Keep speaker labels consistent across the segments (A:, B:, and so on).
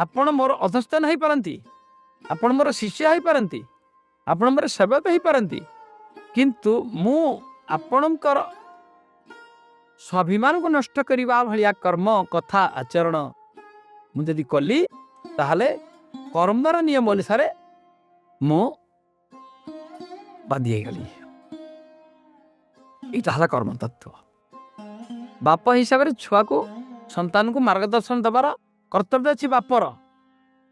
A: ଆପଣ ମୋର ଅଧସ୍ଥ ହେଇପାରନ୍ତି, ଆପଣ ମୋର ଶିଷ୍ୟ ହେଇପାରନ୍ତି, ଆପଣ ମୋର ସେବକ ହେଇପାରନ୍ତି, କିନ୍ତୁ ମୁଁ ଆପଣଙ୍କର ସ୍ୱାଭିମାନକୁ ନଷ୍ଟ କରିବା ଭଳିଆ କର୍ମ କଥା ଆଚରଣ ମୁଁ ଯଦି କଲି ତାହେଲେ କର୍ମର ନିୟମ ଅନୁସାରେ ମୁଁ ବାନ୍ଧି ହେଇଗଲି। ଏଇଟା ହେଲା କର୍ମ ତତ୍ତ୍ୱ। ବାପ ହିସାବରେ ଛୁଆକୁ ସନ୍ତାନକୁ ମାର୍ଗଦର୍ଶନ ଦେବାର କର୍ତ୍ତବ୍ୟ ଅଛି ବାପର,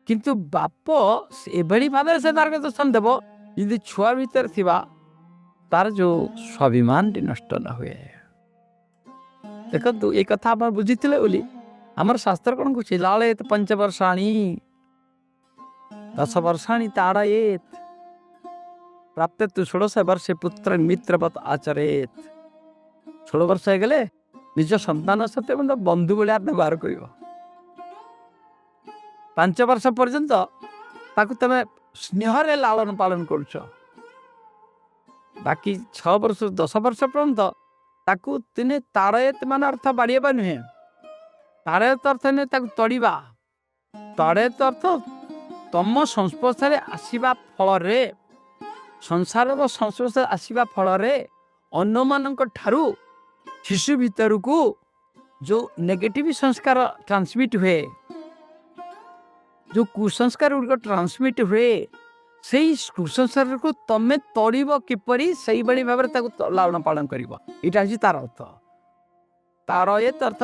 A: କିନ୍ତୁ ବାପ ଏଭଳି ଭାବରେ ସେ ମାର୍ଗଦର୍ଶନ ଦେବ ଯଦି ଛୁଆ ଭିତରେ ଥିବା ତାର ଯେଉଁ ସ୍ୱାଭିମାନଟି ନଷ୍ଟ ନ ହୁଏ। ଦେଖନ୍ତୁ ଏ କଥା ଆପଣ ବୁଝିଥିଲେ ବୋଲି ଆମର ଶାସ୍ତ୍ର କ'ଣ କହୁଛି, ଲାଳେତ ପଞ୍ଚବର୍ଷାଣି 10 ବର୍ଷାଣି ତାଡ଼ୟେତ୍ ପ୍ରାପ୍ତେ ତୁ 16 ବର୍ଷେ ପୁତ୍ର ମିତ୍ରବତ୍ ଆଚରେତ୍। 16 ବର୍ଷ ହେଇଗଲେ ନିଜ ସନ୍ତାନ ସତ୍ତ୍ୱେ ମଧ୍ୟ ବନ୍ଧୁ ଭଳିଆ ବ୍ୟବହାର କରିବ। 5 ବର୍ଷ ପର୍ଯ୍ୟନ୍ତ ତାକୁ ତମେ ସ୍ନେହରେ ଲାଳନ ପାଳନ କରୁଛ, ବାକି 6 ବର୍ଷ 10 ବର୍ଷ ପର୍ଯ୍ୟନ୍ତ ତାକୁ ଦିନେ ତାଡ଼ୟେତ୍ ମାନେ ଅର୍ଥ ବାଡ଼ିବା ନୁହେଁ, ତାଡ଼ୟେତ୍ ଅର୍ଥ ନୁହେଁ ତାକୁ ତଡ଼ିବା। ତାଡ଼ୟେତ୍ ଅର୍ଥ ତମ ସଂସ୍ପର୍ଶରେ ଆସିବା ଫଳରେ, ସଂସାରର ସଂସ୍ପର୍ଶରେ ଆସିବା ଫଳରେ ଅନ୍ୟମାନଙ୍କ ଠାରୁ ଶିଶୁ ଭିତରକୁ ଯେଉଁ ନେଗେଟିଭ ସଂସ୍କାର ଟ୍ରାନ୍ସମିଟ୍ ହୁଏ, ଯେଉଁ କୁସଂସ୍କାର ଗୁଡ଼ିକ ଟ୍ରାନ୍ସମିଟ୍ ହୁଏ, ସେଇ କୁସଂସ୍କାରକୁ ତମେ ତଡ଼ିବ କିପରି ସେଇଭଳି ଭାବରେ ତାକୁ ଲାଳନ ପାଳନ କରିବ। ଏଇଟା ହେଉଛି ତାର ଅର୍ଥ। ତାର ଅର୍ଥ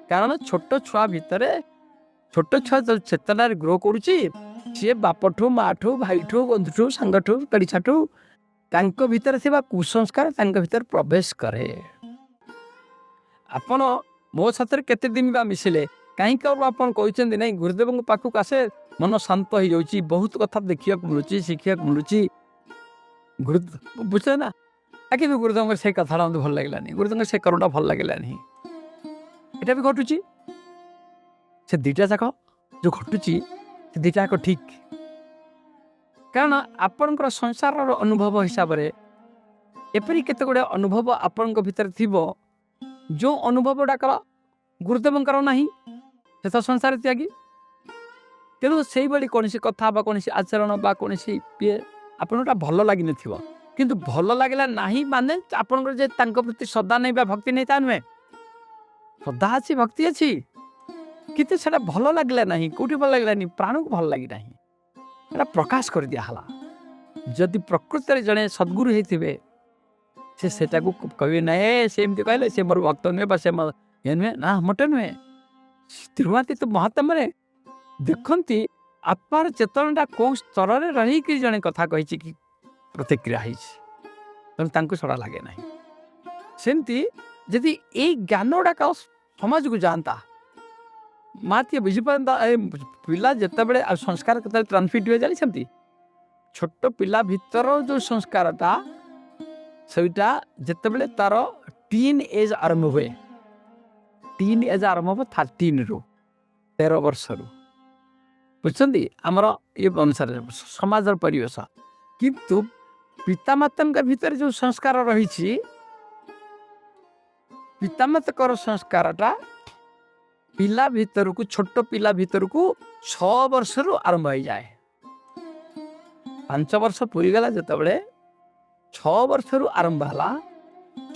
A: କାରଣ ଛୋଟ ଛୁଆ ଭିତରେ, ଛୋଟ ଛୁଆ ଚେତନାରେ ଗ୍ରୋ କରୁଛି, ସିଏ ବାପଠୁ ମାଠୁ ଭାଇଠୁ ବନ୍ଧୁଠୁ ସାଙ୍ଗଠୁ କଡ଼ିଛାଠୁ ତାଙ୍କ ଭିତରେ ଥିବା କୁସଂସ୍କାର ତାଙ୍କ ଭିତରେ ପ୍ରବେଶ କରେ। ଆପଣ ମୋ ସାଥିରେ କେତେ ଦିନ ବା ମିଶିଲେ, କାହିଁକି ଆପଣ କହିଛନ୍ତି ନାଇଁ ଗୁରୁଦେବଙ୍କ ପାଖକୁ ଆସେ ମନ ଶାନ୍ତ ହେଇଯାଉଛି, ବହୁତ କଥା ଦେଖିବାକୁ ମିଳୁଛି, ଶିଖିବାକୁ ମିଳୁଛି, ବୁଝିଲେ ନା। କିନ୍ତୁ ଗୁରୁଦେବଙ୍କର ସେଇ କଥାଟା ମୋତେ ଭଲ ଲାଗିଲାନି, ଗୁରୁଦେବଙ୍କର ସେ କର୍ମଟା ଭଲ ଲାଗିଲାନି। ଏଇଟା ବି ଘଟୁଛି, ସେ ଦୁଇଟା ଯାକ ଯେଉଁ ଘଟୁଛି ସେ ଦୁଇଟା ଯାକ ଠିକ୍। କାରଣ ଆପଣଙ୍କର ସଂସାରର ଅନୁଭବ ହିସାବରେ ଏପରି କେତେ ଗୁଡ଼ିଏ ଅନୁଭବ ଆପଣଙ୍କ ଭିତରେ ଥିବ, ଯେଉଁ ଅନୁଭବଟାକର ଗୁରୁଦେବଙ୍କର ନାହିଁ, ସେ ତ ସଂସାର ତ୍ୟାଗୀ। ତେଣୁ ସେଇଭଳି କୌଣସି କଥା ବା କୌଣସି ଆଚରଣ ବା କୌଣସି ଇଏ ଆପଣଙ୍କଟା ଭଲ ଲାଗିନଥିବ, କିନ୍ତୁ ଭଲ ଲାଗିଲା ନାହିଁ ମାନେ ଆପଣଙ୍କର ଯେ ତାଙ୍କ ପ୍ରତି ଶ୍ରଦ୍ଧା ନାହିଁ ବା ଭକ୍ତି ନାହିଁ ତା ନୁହେଁ। ଶ୍ରଦ୍ଧା ଅଛି, ଭକ୍ତି ଅଛି, କିନ୍ତୁ ସେଟା ଭଲ ଲାଗିଲା ନାହିଁ। କେଉଁଠି ଭଲ ଲାଗିଲାନି? ପ୍ରାଣକୁ ଭଲ ଲାଗିନାହିଁ, ଏଟା ପ୍ରକାଶ କରିଦିଆ ହେଲା। ଯଦି ପ୍ରକୃତରେ ଜଣେ ସଦ୍ଗୁରୁ ହେଇଥିବେ, ସେ ସେଟାକୁ କହିବେ ନାହିଁ ସେ ଏମିତି କହିଲେ ସେ ମୋର ଭକ୍ତ ନୁହେଁ ବା ସେ ଇଏ ନୁହେଁ, ନା ମୋଟେ ନୁହେଁ। ତିରୁପତି ମହାତ୍ମାରେ ଦେଖନ୍ତି ଆତ୍ମାର ଚେତନାଟା କେଉଁ ସ୍ତରରେ ରହିକି ଜଣେ କଥା କହିଛି କି ପ୍ରତିକ୍ରିୟା ହେଇଛି, ତେଣୁ ତାଙ୍କୁ ସେଟା ଲାଗେ ନାହିଁ। ସେମିତି ଯଦି ଏଇ ଜ୍ଞାନ ଗୁଡ଼ାକ ସମାଜକୁ ଯାଆନ୍ତା, ମା ଟିଏ ବୁଝିପାରନ୍ତା ଏ ପିଲା ଯେତେବେଳେ ଆଉ ସଂସ୍କାର କେତେବେଳେ ଟ୍ରାନ୍ସମିଟ୍ ହୁଏ ଜାଣିଛନ୍ତି? ଛୋଟ ପିଲା ଭିତର ଯେଉଁ ସଂସ୍କାରଟା ସେଇଟା ଯେତେବେଳେ ତାର ଟିନ୍ ଏଜ୍ ଆରମ୍ଭ ହୁଏ, ଟିନ୍ ଏଜ୍ ଆରମ୍ଭ ହେବ 13ରୁ 13 ବର୍ଷରୁ, ବୁଝୁଛନ୍ତି ଆମର ଇଏ ଅନୁସାରେ ସମାଜର ପରିବେଶ। କିନ୍ତୁ ପିତାମାତାଙ୍କ ଭିତରେ ଯେଉଁ ସଂସ୍କାର ରହିଛି, ପିତାମାତାଙ୍କର ସଂସ୍କାରଟା ପିଲା ଭିତରକୁ, ଛୋଟ ପିଲା ଭିତରକୁ 6 ବର୍ଷରୁ ଆରମ୍ଭ ହେଇଯାଏ। 5 ବର୍ଷ ପୁରିଗଲା ଯେତେବେଳେ 6 ବର୍ଷରୁ ଆରମ୍ଭ ହେଲା,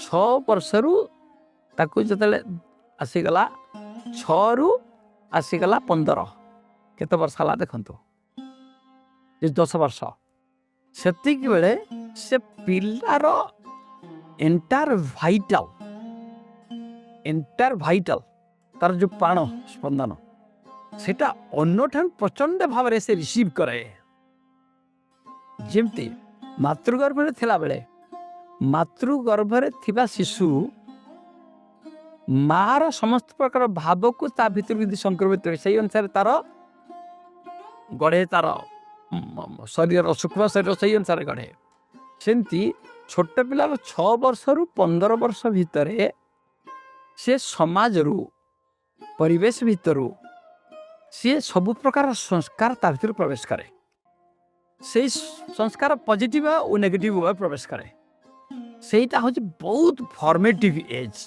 A: 6 ବର୍ଷରୁ ତାକୁ ଯେତେବେଳେ ଆସିଗଲା, 6ରୁ ଆସିଗଲା 15, କେତେ ବର୍ଷ ହେଲା ଦେଖନ୍ତୁ, 10 ବର୍ଷ। ସେତିକି ବେଳେ ସେ ପିଲାର ଏଣ୍ଟାର ଭାଇଟାଲ ତାର ଯେଉଁ ପ୍ରାଣ ସ୍ପନ୍ଦନ ସେଟା ଅନ୍ୟଠାରୁ ପ୍ରଚଣ୍ଡ ଭାବରେ ସେ ରିସିଭ୍ କରେ। ଯେମିତି ମାତୃଗର୍ଭରେ ଥିଲାବେଳେ ମାତୃଗର୍ଭରେ ଥିବା ଶିଶୁ ମାର ସମସ୍ତ ପ୍ରକାର ଭାବକୁ ତା ଭିତରକୁ ଯଦି ସଂକ୍ରମିତ ହୁଏ, ସେଇ ଅନୁସାରେ ତାର ଗଢ଼େ, ତାର ଶରୀରର ସୂକ୍ଷ୍ମ ଶରୀର ସେଇ ଅନୁସାରେ ଗଢ଼େ। ସେମିତି ଛୋଟ ପିଲାର 6 ବର୍ଷରୁ 15 ବର୍ଷ ଭିତରେ ସେ ସମାଜରୁ, ପରିବେଶ ଭିତରୁ ସିଏ ସବୁ ପ୍ରକାର ସଂସ୍କାର ତା ଭିତରୁ ପ୍ରବେଶ କରେ। ସେଇ ସଂସ୍କାର ପଜିଟିଭ ଓ ନେଗେଟିଭ ଭାବେ ପ୍ରବେଶ କରେ। ସେଇଟା ହେଉଛି ବହୁତ ଫର୍ମେଟିଭ ଏଜ୍।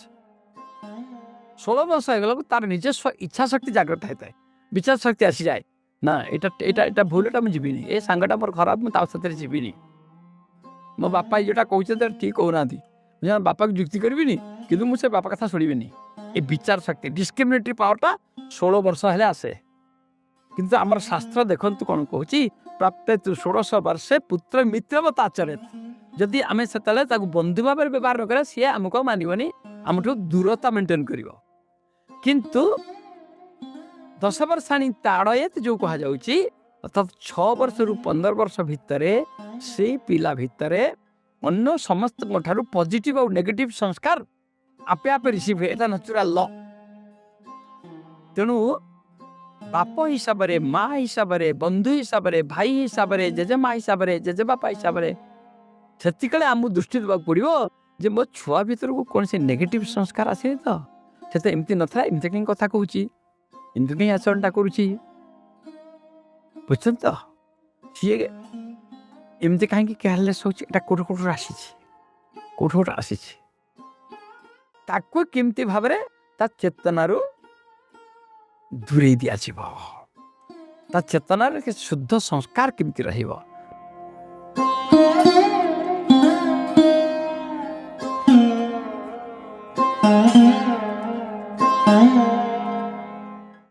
A: 16 ବର୍ଷ ହେଇଗଲାକୁ ତାର ନିଜସ୍ୱ ଇଚ୍ଛା ଶକ୍ତି ଜାଗ୍ରତ ହେଇଥାଏ, ବିଚାର ଶକ୍ତି ଆସିଯାଏ, ନା ଏଇଟା ଏଇଟା ଏଇଟା ଭୁଲ, ଏଟା ମୁଁ ଯିବିନି, ଏ ସାଙ୍ଗଟା ମୋର ଖରାପ, ମୁଁ ତା ସାଥିରେ ଯିବିନି। ମୋ ବାପା ଯେଉଁଟା କହୁଛନ୍ତି ଠିକ୍ କହୁନାହାନ୍ତି, ମୁଁ ବାପାକୁ ଯୁକ୍ତି କରିବିନି, କିନ୍ତୁ ମୁଁ ସେ ବାପା କଥା ଶୁଣିବିନି। ଏ ବିଚାର ଶକ୍ତି ଡିସ୍କ୍ରିମିନେଟରୀ ପାୱାରଟା 16 ବର୍ଷ ହେଲେ ଆସେ। କିନ୍ତୁ ଆମର ଶାସ୍ତ୍ର ଦେଖନ୍ତୁ କ'ଣ କହୁଛି, ପ୍ରାପ୍ତେତୁ 16 ବର୍ଷେ ପୁତ୍ର ମିତ୍ରବତ୍ ଆଚରେତ୍। ଯଦି ଆମେ ସେତେବେଳେ ତାକୁ ବନ୍ଧୁ ଭାବରେ ବ୍ୟବହାର ନ କରିବା, ସିଏ ଆମକୁ ମାନିବନି, ଆମଠୁ ଦୂରତା ମେଣ୍ଟେନ୍ କରିବ। କିନ୍ତୁ 10 ବର୍ଷାଣି ତାଡ଼ୟେତ୍ ଯେଉଁ କୁହାଯାଉଛି, ଅର୍ଥାତ୍ 6 ବର୍ଷରୁ 15 ବର୍ଷ ଭିତରେ ସେଇ ପିଲା ଭିତରେ ଅନ୍ୟ ସମସ୍ତଙ୍କ ଠାରୁ ପଜିଟିଭ୍ ଆଉ ନେଗେଟିଭ୍ ସଂସ୍କାର ଆପେ ଆପେ ରିସିଭ୍ ହୁଏ। ଏଟା ନ୍ୟାଚୁରାଲ ଲ। ତେଣୁ ବାପ ହିସାବରେ, ମା ହିସାବରେ, ବନ୍ଧୁ ହିସାବରେ, ଭାଇ ହିସାବରେ, ଜେଜେମା ହିସାବରେ, ଜେଜେବାପା ହିସାବରେ ସେତିକବେଳେ ଆମକୁ ଦୃଷ୍ଟି ଦେବାକୁ ପଡ଼ିବ ଯେ ମୋ ଛୁଆ ଭିତରକୁ କୌଣସି ନେଗେଟିଭ୍ ସଂସ୍କାର ଆସିନି ତ, ସେ ତ ଏମିତି ନଥିଲା, ଏମିତି କାହିଁ କଥା କହୁଛି, ଏମିତି କାହିଁ ଆଚରଣଟା କରୁଛି, ବୁଝୁଛନ୍ତି ତ? ସିଏ ଏମିତି କାହିଁକି କେୟାରଲେସ୍ ହେଉଛି, ଏଇଟା କେଉଁଠୁ କେଉଁଠୁ ଆସିଛି, କେଉଁଠୁ ଗୋଟେ ଆସିଛି। ତାକୁ କେମିତି ଭାବରେ ତା ଚେତନାରୁ ଦୂରେଇ ଦିଆଯିବ, ତା ଚେତନାରେ ଶୁଦ୍ଧ ସଂସ୍କାର କେମିତି ରହିବ।